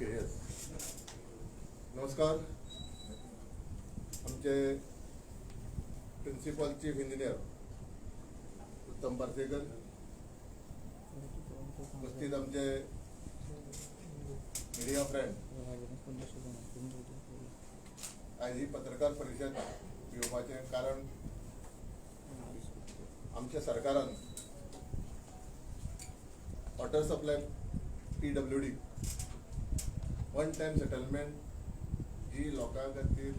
Okay yes. नमस्कार. आमचे principal chief engineer उत्तम पार्सेकर, उपस्थित आमचे मीडिया फ्रेंड, आज ही पत्रकार परिषद घेवपाचें कारण आमच्या सरकारान water supply PWD one time settlement जी लोकां खातीर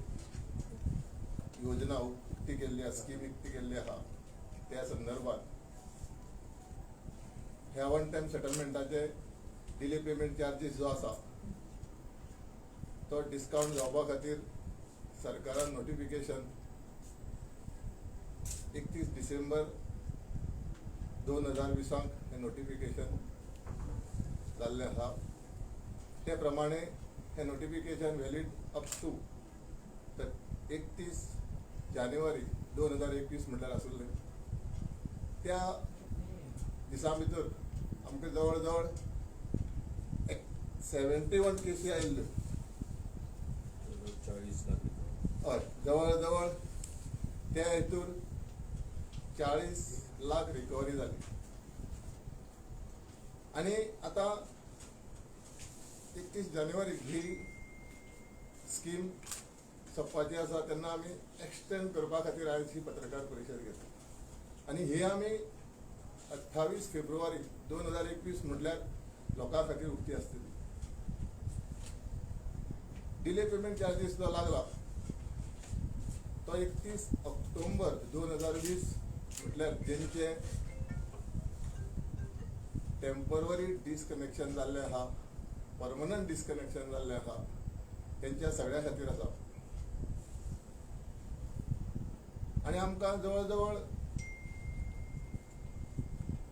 योजना उक्ती केल्ली आसा, स्कीम उक्ती केल्ली आसा, त्या संदर्भात ह्या वन टाइम सेटलमेंटाचे डिले पेमेंट चार्जीस जो आसा तो डिस्काउंट जावपा खातीर सरकारान नोटिफिकेशन 31 डिसेंबर 2020 हे नोटिफिकेशन जाल्लें आसा. ते प्रमाणे हे नोटिफिकेशन वॅलिड अप टू 31 जानेवारी 2021 म्हटल्यार आसुल्लें. त्या दिसा भितर आमकां जवळ जवळ 71 केसी आयिल्ल्यो. 40 लाख. हय, जवळ जवळ त्या हेतून 40 लाख रिकवरी जाली. आणि आता 31 जानेवारी ही स्कीम सोंपपाची आसा तेन्ना आमी एक्सटेंड करपा खातीर आयज ही पत्रकार परिशद घेतली. आनी ही आमी 28 फेब्रुवारी 2021 म्हटल्यार लोकां खातीर उक्ती आसतली. डिले पेमेंट चार्जीस जो लागला तो 31 ऑक्टोबर 2020 म्हटल्यार जेंचे टेम्पररी डिस्कनेक्शन जाल्लें आहा, परमनंट डिस्कनेक्शन जाल्लें आहा, तेंच्या सगळ्या खातीर आसा. आनी आमकां जवळ जवळ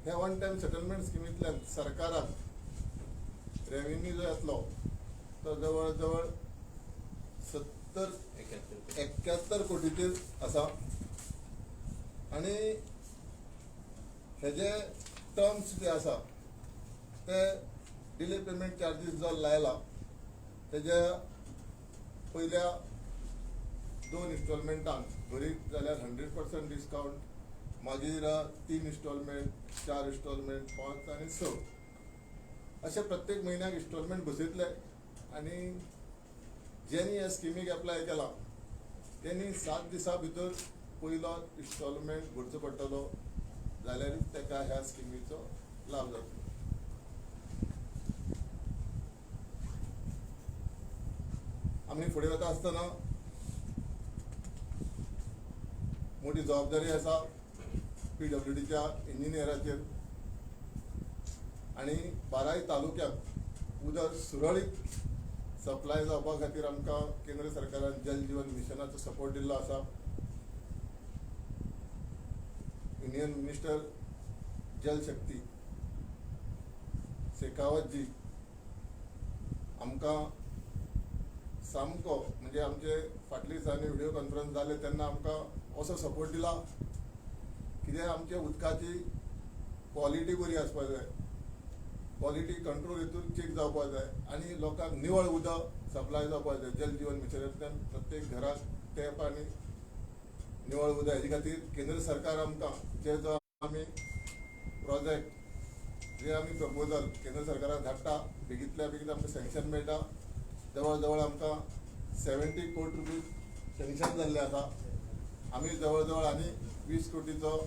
ह्या वन टाइम सेटलमेंट स्किमींतल्यान सरकाराक रेव्हेन्यू जो येतलो तो जवळ जवळ 71 कोटीचेर आसा. आनी हेजे टर्म्स जे आसा ते डिले पेमेंट चार्जीस जो लायला तेज्या पयल्या 2 इन्स्टॉलमेंटांक भरीत जाल्यार 100% डिस्काउंट, मागीर 3 इन्स्टॉलमेंट, 4 इन्स्टॉलमेंट, 5 आनी 6 अशे प्रत्येक म्हयन्याक इन्स्टॉलमेंट बसयतले. आनी जेनी ह्या स्किमीक एप्लाय केला तेणी 7 दिसां भितर पयलो इन्स्टॉलमेंट भरचो पडटलो, जाल्यारूच ताका ह्या स्किमीचो लाभ जातलो. आमी फुडें वता आसतना मोठी जबाबदारी आसा PWDच्या इंजिनियराचेर. आनी 12 तालुक्यांक उदक सुरळीत सप्लाय जावपा खातीर आमकां केंद्र सरकारान जल जीवन मिशनाचो सपोर्ट दिल्लो आसा. युनियन मिनिस्टर जल शक्ती शेखावत जी आमकां सामको म्हणजे आमचे फाटल्या दिसांनी व्हिडिओ कॉन्फरन्स जाले तेन्ना आमकां असो सपोर्ट दिला कित्याक आमच्या उदकाची क्वॉलिटी बरी आसपाक जाय, क्वॉलिटी कंट्रोल हितून चेक जावपाक जाय आनी लोकांक निवळ उदक सप्लाय जावपाक जाय. जल जीवन मिशनांतल्यान प्रत्येक घराक टॅप आनी निवळ उदक हेजे खातीर केंद्र सरकार आमकां जे जो आमी प्रोजेक्ट जे आमी प्रपोजल केंद्र सरकाराक धाडटा बेगींतल्या बेगीन आमकां सँक्शन मेळटा. जवळ जवळ आमकां 70 कोटी रुपीज सँक्शन जाल्ले आसा. आमी जवळ जवळ आनी 20 कोटीचो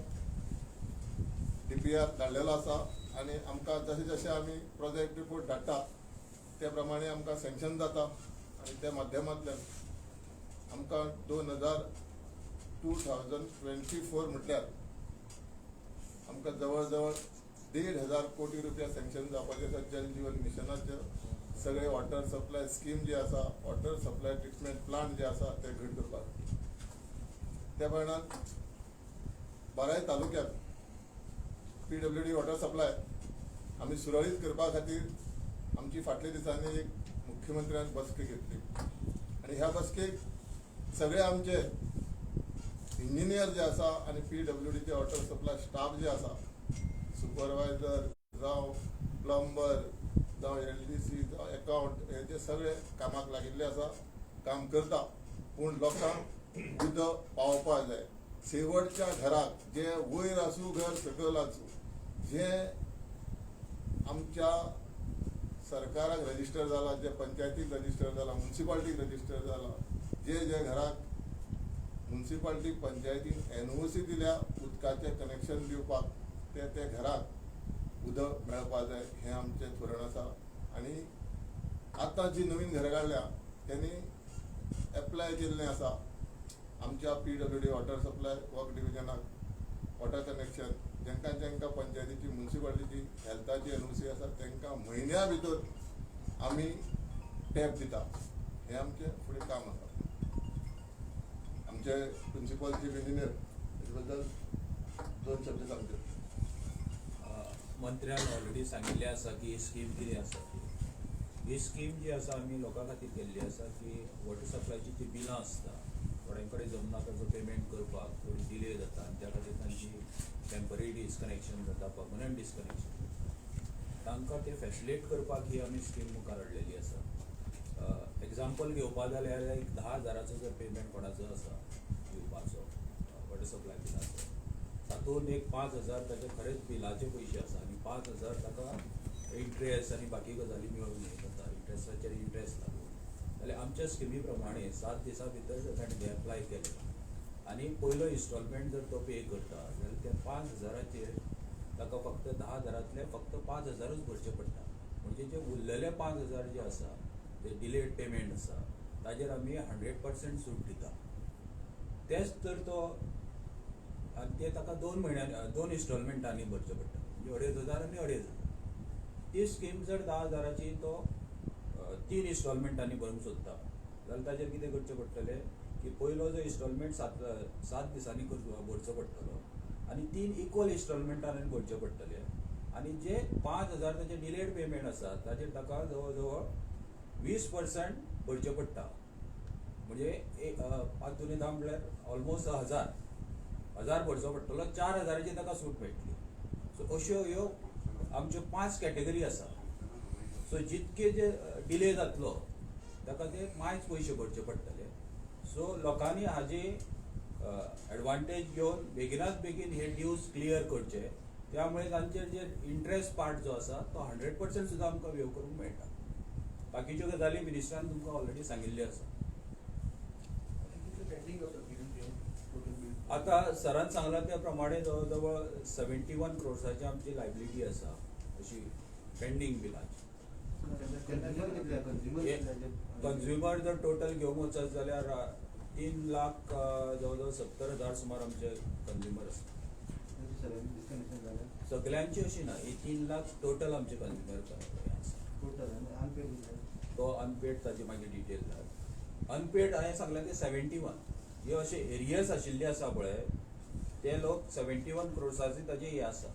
DPR धाडलेलो आसा. आनी आमकां जशें जशें आमी प्रोजेक्ट रिपोर्ट धाडटा त्या प्रमाणे आमकां सँक्शन जाता. आनी त्या माध्यमांतल्यान आमकां 2024 म्हटल्यार आमकां जवळ जवळ 1,500 कोटी रुपया सँक्शन जावपाचे आसा. जल जीवन मिशनाचे सगळे वॉटर सप्लाय स्कीम जी आसा, वॉटर सप्लाय ट्रिटमेंट प्लांट जे आसा ते घट करपाक. त्या कारणान 12 तालुक्यांत PWD वॉटर सप्लाय आमी सुरळीत करपा खातीर आमची फाटल्या दिसांनी एक मुख्यमंत्र्यान बसके घेतली. आनी ह्या बसकेक सगळे आमचे इंजिनियर जे आसा आनी PWDचे वॉटर सप्लाय स्टाफ जे आसा, सुपरवायझर जावं प्लंबर जावं LDC जावं अकाउंट हेचे सगळे कामाक लागिल्ले आसा, काम करता. पूण लोकांक उदक पावोवपाक जाय. शेवटच्या घराक जे वयर आसूं घर सकयल आसूं, जे आमच्या सरकाराक रजिस्टर जाला, जे पंचायतीक रजिस्टर जाला, म्युन्सिपाल्टीक रजिस्टर जाला, जे घराक म्युन्सिपाल्टी पंचायतीन NOC दिल्या उदकाचें कनेक्शन दिवपाक, ते घराक उदक मेळपाक जाय, हें आमचें धोरण आसा. आनी आतां जी नवीन घरां काडल्या तेणी एप्लाय केल्लें आसा आमच्या PWD वॉटर सप्लाय वर्क डिविजनाक वॉटर कनेक्शन, जेंका पंचायतीची म्युन्सिपाल्टीची हेल्थाची NOC आसा तांकां म्हयन्या भितर आमी टॅप दिता. हें आमचें फुडें काम आसा. आमचे प्रिन्सिपल चीफ इंजिनियर हेजे बद्दल 2 शब्द सांगचे. मंत्र्यान ऑलरेडी सांगिल्लें आसा की ही स्कीम कितें आसा ती. ही स्कीम जी आसा आमी लोकां खातीर केल्ली आसा की वॉटर सप्लायची जी बिलां आसता, थोड्यां कडेन जमना ताचो पेमेंट करपाक थोडी डिले जाता आनी त्या खातीर तांची टेम्पररी डिस्कनेक्शन जाता, पर्मनंट डिस्कनेक्शन जाता. तांकां ते फॅसिलेट करपाक ही आमी स्कीम मुखार हाडलेली आसा. एग्जाम्पल घेवपा जाल्यार एक 10,000 जर पेमेंट कोणाचो आसा दिवपाचो वॉटर सप्लाय बिलाचो, तातूंत एक 5,000 ताचे खरेंच बिलाचे पयशे आसा आनी 5,000 ताका इंट्रस्ट आनी बाकी गजाली मेळून जाता, इंट्रस्टाचेर इंट्रस्ट लागून. जाल्यार आमच्या स्किमी प्रमाणे 7 दिसां भितर जर ताणें ते एप्लाय केलें आनी पयलो इन्स्टॉलमेंट जर तो पे करता जाल्यार त्या 5,000चेर ताका फक्त 10,000तले फक्त 5,000च भरचे पडटा. म्हणजे जे उरलेले 5,000 जे आसा जे डिलेड पेमेंट आसा ताजेर आमी 100% सूट दिता. तेच तर तो आनी ते ताका 2 म्हयन्यांनी 2 इन्स्टॉलमेंटांनी भरचे पडटा, म्हणजे 2,500 आनी 2,500. ती स्कीम जर 10,000ची तो 3 इन्स्टॉलमेंटांनी भरूंक सोदता जाल्यार ताजेर कितें करचें पडटलें की पयलो जो इन्स्टॉलमेंट 7 दिसांनी भरचो पडटलो आनी 3 इक्वल इन्स्टॉलमेंटांनी भरचे पडटले. आनी जे 5,000 ताचे डिलेड पेमेंट आसा ताजेर ताका जवळ जवळ 20% भरचे पडटा. म्हणजे 5 दुनी 10 म्हळ्यार ऑलमोस्ट 1,000 भरचो पडटलो. 4,000ची ताका सूट मेळटली. सो अश्यो ह्यो आमच्यो 5 कॅटेगरी आसा. सो जितके जे डिले जातलो ताका ते मायच पयशे भरचे पडटले. सो लोकांनी हाजी एडवांटेज घेवन बेगिनाच बेगीन हे ड्यूज क्लियर करचे. त्यामुळे तांचेर जे इंट्रस्ट पार्ट जो आसा तो 100% सुद्दां आमकां वेव करूंक मेळटा. बाकीच्यो गजाली मिनिस्टरान तुमकां ऑलरेडी सांगिल्ल्यो आसा. आता सरान सांगला त्या प्रमाणे जवळ जवळ 71 crores आमची लायबिलिटी आसा अशी पेंडींग बिलांची. कंज्युमर जर टोटल घेवंक वचत जाल्यार 3 लाख जवळ जवळ 70,000 सुमार आमचे कंज्युमर आसा. सगळ्यांची अशी ना, ही 3 लाख टोटल आमचे कंज्युमर आसा. तो अनपेड ताची मागीर डिटेल अनपेड हांवें सांगलें ते 71. हे अशे एरियर्स आशिल्ले आसा पळय ते लोक 71 crores ताजे हे आसा.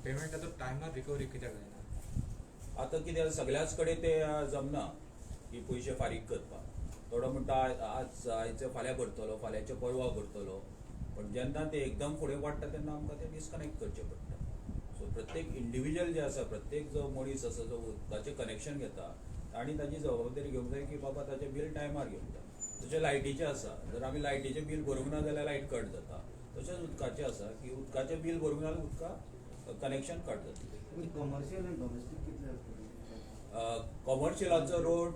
पेमेंट आता टायमार रिकवरी कित्याक जायना? आतां कितें सगळ्याच कडेन ते जमना की पयशे फारीक करपाक. थोडो म्हणटा आज आयचे फाल्यां भरतलो, फाल्यांचे परवा भरतलो, पण जेन्ना ते एकदम फुडें वाडटा तेन्ना आमकां ते डिस्कनेक्ट करचे पडटा. सो प्रत्येक इंडिविज्युअल जे आसा, प्रत्येक जो मनीस आसा जो उदकाचें कनेक्शन घेता ताणी ताची जबाबदारी घेवंक जाय की बाबा ताचें बील टायमार घेवंक जाय. तशें लायटीचें आसा, जर आमी लायटीचें बील भरूंक ना जाल्यार लायट कट जाता. तशेंच उदकाचें आसा की उदकाचें बील भरूंक ना जाल्यार उदका कनेक्शन कट जाता. कमर्शियल आनी डोमेस्टीक कितले? कमर्शियलाचो रोड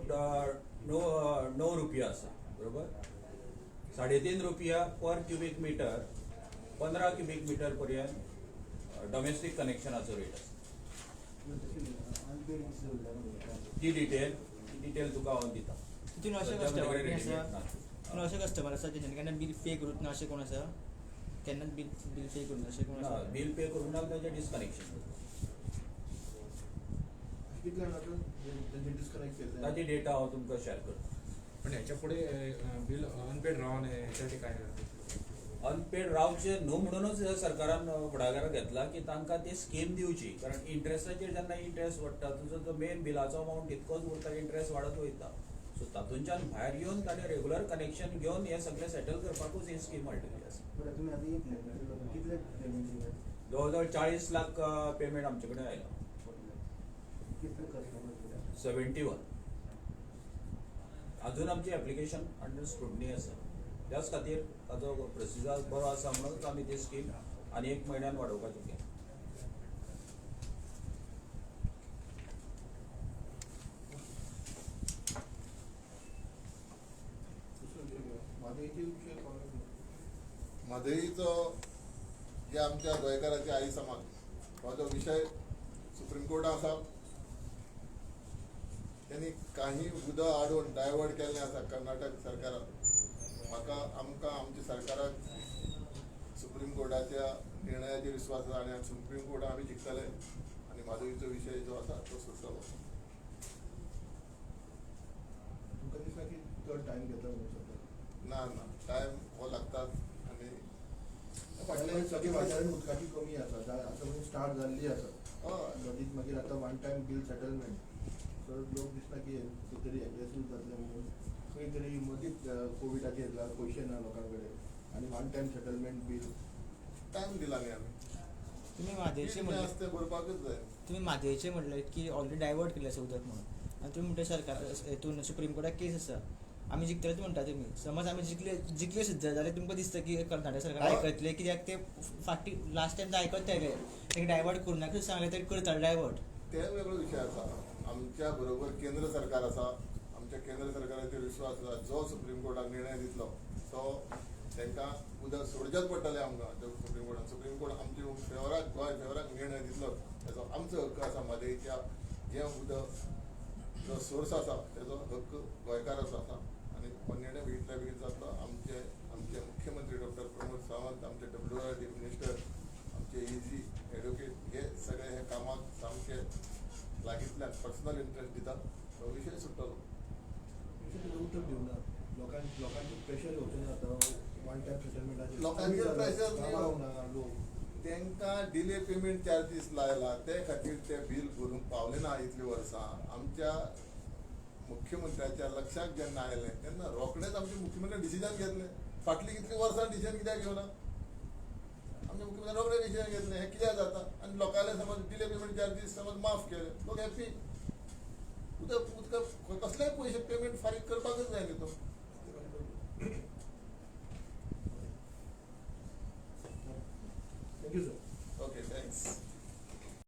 9 रुपया आसा, बरोबर. 3.5 रुपया पर क्युबिक मिटर, 15 क्युबिक मिटर पर्यंत डोमेस्टीक कनेक्शनाचो रेट आसा. ती डिटेल तुका हांव दिता. तितून अशे कस्टमर आसा जेणे केन्ना बील पे करूंक ना अशें कोण आसा? केन्नाच बील पे करूंक ना अशें कोण आसा? बील पे करूंक ना ताचें डिस्कनेक्शन जाता. ताची डेटा हांव तुमकां शेअर करता. पण ह्याच्या पुढे बिल अनपेड रावू नये याच्यासाठी काय अनपेड रावचे न्हू म्हणूनच सरकारान फुडाकार घेतला की तांकां ती स्कीम दिवची. कारण इंट्रस्टाचेर जेन्ना इंट्रस्ट वाडटा तुजो जो मेन बिलाचो अमावंट तितकोच उरता, इंट्रस्ट वाडत वयता. सो तातूंच्यान भायर येवन ताणें रेगुलर कनेक्शन घेवन हें सगळें सेटल करपाकूच ही स्कीम हाडलेली आसा. बरं तुम्ही आता कितले पेमेंट दिले जवळ जवळ 40 लाख पेमेंट आमचे कडेन आयला. कितले कस्टमर 71. अजून आमची एप्लिकेशन अंडर स्क्रुटनी आसा. त्याच खातीर ताजो प्रोसिजर बरो आसा म्हणूनच आमी ती स्कीम आनी 1 म्हयन्यान वाडोवपाची केली. म्हादईचो जे आमच्या गोंयकाराचे आई समाज हो जो विषय सुप्रीम कोर्टात आसा, त्यांनी काही उदक हाडून डायवर्ट केल्लें आसा कर्नाटक सरकारान. आमकां आमच्या सरकाराक सुप्रीम कोर्टाच्या निर्णयाचेर विश्वास आसा आनी सुप्रीम कोर्टात आमी जिखतले आनी म्हादईचो विशय जो आसा तो सुटतलो. तुमकां दिसता की चड टायम घेतलो म्हणून सध्या ना टायम हो लागतात आनी फाटल्या सगळी वाठारांत उदकाची कमी आसा आतां म्हणून स्टार्ट जाल्ली आसा. हय मदींच मागीर आतां one time bill settlement so लोक दिसता की खंय तरी एग्रेसीव जातले म्हणून खंय तरी मदींच कोविडाचेर पयशे ना लोकां कडेन आनी one time settlement bill time दिला न्ही आमी. तुम्ही म्हादयचे कितें म्हणले आसा तें भरपाकूच जाय. तुम्ही म्हादयचे म्हणले की ऑलरेडी डायवर्ट केलें आसा उदक म्हणून आनी तुमी म्हणटा सरकार हितून सुप्रीम कोर्टाक केस आसा. आमी जिखतलेच म्हणटा तुमी. समज आमी जिखले सुद्दां जाल्यार तुमकां दिसता की कर्नाटक सरकार आयकतले, कित्याक ते फाटी लास्ट टायम ते आयकताले तेका डायवर्ट करूं नाका सांगलें तरी करताले डायवर्ट. ते वेगळो विशय आसा. आमच्या बरोबर केंद्र सरकार आसा. आमच्या केंद्र सरकाराचेर विश्वास आसा. जो सुप्रीम कोर्टान निर्णय दितलो तो तांकां उदक सोडचेच पडटलें आमकां. सुप्रीम कोर्ट आमचे फेवराक गोंय फेवराक निर्णय दितलो ताचो आमचो हक्क आसा. म्हादईच्या जें उदक जो सोर्स आसा तेजो हक्क गोंयकाराचो आसा आनी हो निर्णय बेगींतल्या बेगीन जातलो. आमचे मुख्यमंत्री डॉक्टर प्रमोद सावंत, आमचे WRD मिनिस्टर, आमचे EG एडवोकेट हे सगळे हे कामाक सामके लागींतल्यान पर्सनल इंट्रस्ट दितात. तो विशय सुटतलो. उतर दिवना लोकांचे प्रेशर येवचें ना आतां वन टायम सेटलमेंटाचेर लोकांचेर pressure न्ही. ना लोक तांकां डिले पेमेंट चार्जीस लायला ते खातीर ते बील भरूंक पावले ना इतलीं वर्सां. आमच्या मुख्यमंत्र्याच्या लक्षाक जेन्ना आयलें तेन्ना रोखडेंच आमच्या मुख्यमंत्र्यान डिसिजन घेतलें. फाटलीं कितलीं वर्सां डिसिजन कित्याक घेवना? आमच्या मुख्यमंत्र्यान रोखडें डिसिजन घेतलें. हें कित्याक जाता? आनी लोकांले समज डिले पेमेंट चार्जीस समज माफ केले, लोक हॅप्पी. उदक कसलेय पयशे पेमेंट फारीक करपाकूच जाय न्ही तो. Thank you sir.